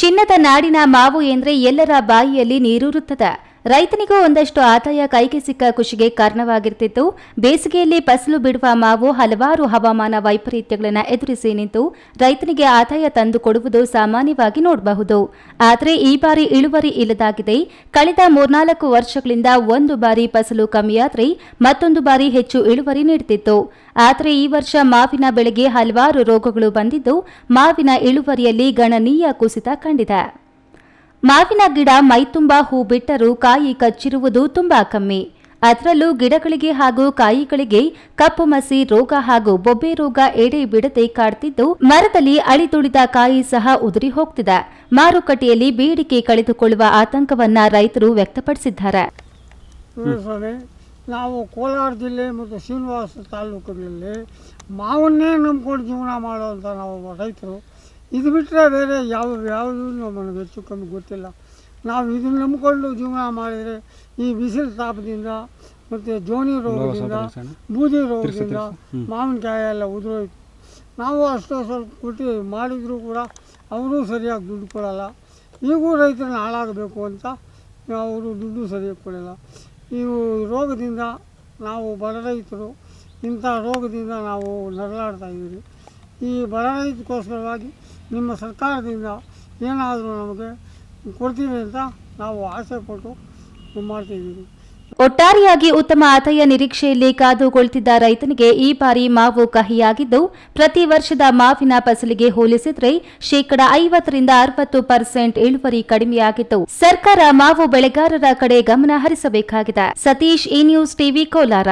ಚಿನ್ನದ ನಾಡಿನ ಮಾವು ಎಂದ್ರೆ ಎಲ್ಲರ ಬಾಯಿಯಲ್ಲಿ ನೀರೂರುತ್ತದೆ. ರೈತನಿಗೂ ಒಂದಷ್ಟು ಆದಾಯ ಕೈಗೆ ಸಿಕ್ಕ ಖುಷಿಗೆ ಕಾರಣವಾಗಿರ್ತಿತ್ತು. ಬೇಸಿಗೆಯಲ್ಲಿ ಫಸಲು ಬಿಡುವ ಮಾವು ಹಲವಾರು ಹವಾಮಾನ ವೈಪರೀತ್ಯಗಳನ್ನು ಎದುರಿಸಿ ನಿಂತು ರೈತನಿಗೆ ಆದಾಯ ತಂದು ಕೊಡುವುದು ಸಾಮಾನ್ಯವಾಗಿ ನೋಡಬಹುದು. ಆದರೆ ಈ ಬಾರಿ ಇಳುವರಿ ಇಲ್ಲದಾಗಿದೆ. ಕಳೆದ 3-4 ವರ್ಷಗಳಿಂದ ಒಂದು ಬಾರಿ ಫಸಲು ಕಮ್ಮಿಯಾದರೆ ಮತ್ತೊಂದು ಬಾರಿ ಹೆಚ್ಚು ಇಳುವರಿ ನೀಡುತ್ತಿತ್ತು. ಆದರೆ ಈ ವರ್ಷ ಮಾವಿನ ಬೆಳೆಗೆ ಹಲವಾರು ರೋಗಗಳು ಬಂದಿದ್ದು ಮಾವಿನ ಇಳುವರಿಯಲ್ಲಿ ಗಣನೀಯ ಕುಸಿತ ಕಂಡಿದೆ. ಮಾವಿನ ಗಿಡ ಮೈತುಂಬಾ ಹೂ ಬಿಟ್ಟರೂ ಕಾಯಿ ಕಚ್ಚಿರುವುದು ತುಂಬಾ ಕಮ್ಮಿ. ಅದರಲ್ಲೂ ಗಿಡಗಳಿಗೆ ಹಾಗೂ ಕಾಯಿಗಳಿಗೆ ಕಪ್ಪು ಮಸಿ ರೋಗ ಹಾಗೂ ಬೊಬ್ಬೆ ರೋಗ ಎಡೆ ಬಿಡದೆ ಕಾಡ್ತಿದ್ದು ಮರದಲ್ಲಿ ಅಳಿದುಳಿದ ಕಾಯಿ ಸಹ ಉದುರಿ ಹೋಗ್ತಿದೆ. ಮಾರುಕಟ್ಟೆಯಲ್ಲಿ ಬೇಡಿಕೆ ಕಳೆದುಕೊಳ್ಳುವ ಆತಂಕವನ್ನ ರೈತರು ವ್ಯಕ್ತಪಡಿಸಿದ್ದಾರೆ. ನಾವು ಕೋಲಾರ ಜಿಲ್ಲೆ ಮತ್ತು ಶ್ರೀನಿವಾಸ ತಾಲೂಕಿನಲ್ಲಿ ಮಾವನ್ನೇ ನಂಬ್ಕೊಂಡು ಜೀವನ ಮಾಡುವಂಥ ನಾವು ರೈತರು. ಇದು ಬಿಟ್ಟರೆ ಬೇರೆ ಯಾವುದೂ ನಮಗೆ ಹೆಚ್ಚು ಕಮ್ಮಿ ಗೊತ್ತಿಲ್ಲ. ನಾವು ಇದನ್ನು ನಂಬಿಕೊಂಡು ಜೀವನ ಮಾಡಿದರೆ ಈ ಬಿಸಿಲು ತಾಪದಿಂದ ಮತ್ತು ಜೋನಿ ರೋಗದಿಂದ ಬೂದಿ ರೋಗದಿಂದ ಮಾವಿನಕಾಯಿ ಎಲ್ಲ ಉದುರೋಯ್ತು. ನಾವು ಅಷ್ಟೋ ಸ್ವಲ್ಪ ಕೊಟ್ಟು ಮಾಡಿದರೂ ಕೂಡ ಅವರು ಸರಿಯಾಗಿ ದುಡ್ಡು ಕೊಡೋಲ್ಲ. ಈಗೂ ರೈತರನ್ನ ಹಾಳಾಗಬೇಕು ಅಂತ ಅವರು ದುಡ್ಡು ಸರಿಯಾಗಿ ಕೊಡೋಲ್ಲ. ಈ ರೋಗದಿಂದ ನಾವು ಬಡ ರೈತರು ಇಂಥ ರೋಗದಿಂದ ನಾವು ನರಳಾಡ್ತಾಯಿದ್ದೀವಿ. ಈ ಬಡ ರೈತಕ್ಕೋಸ್ಕರವಾಗಿ ನಿಮ್ಮ ಸರ್ಕಾರದಿಂದ ಏನಾದರೂ ನಮಗೆ ಕೊಡ್ತೀವಿ ಅಂತ ನಾವು ಆಸೆ ಪಟ್ಟು ಮಾಡ್ತಿದ್ದೀವಿ. ಒಟ್ಟಾರೆಯಾಗಿ ಉತ್ತಮ ಆದಾಯ ನಿರೀಕ್ಷೆಯಲ್ಲಿ ಕಾದು ಕುಳಿತಿದ್ದ ರೈತನಿಗೆ ಈ ಬಾರಿ ಮಾವು ಕಹಿಯಾಗಿದ್ದು ಪ್ರತಿ ವರ್ಷದ ಮಾವಿನ ಫಸಲಿಗೆ ಹೋಲಿಸಿದರೆ 50-60% ಇಳುವರಿ ಕಡಿಮೆಯಾಗಿದ್ದು ಸರ್ಕಾರ ಮಾವು ಬೆಳೆಗಾರರ ಕಡೆ ಗಮನ ಹರಿಸಬೇಕಾಗಿದೆ. ಸತೀಶ್, ಈ ನ್ಯೂಸ್ ಟಿವಿ, ಕೋಲಾರ.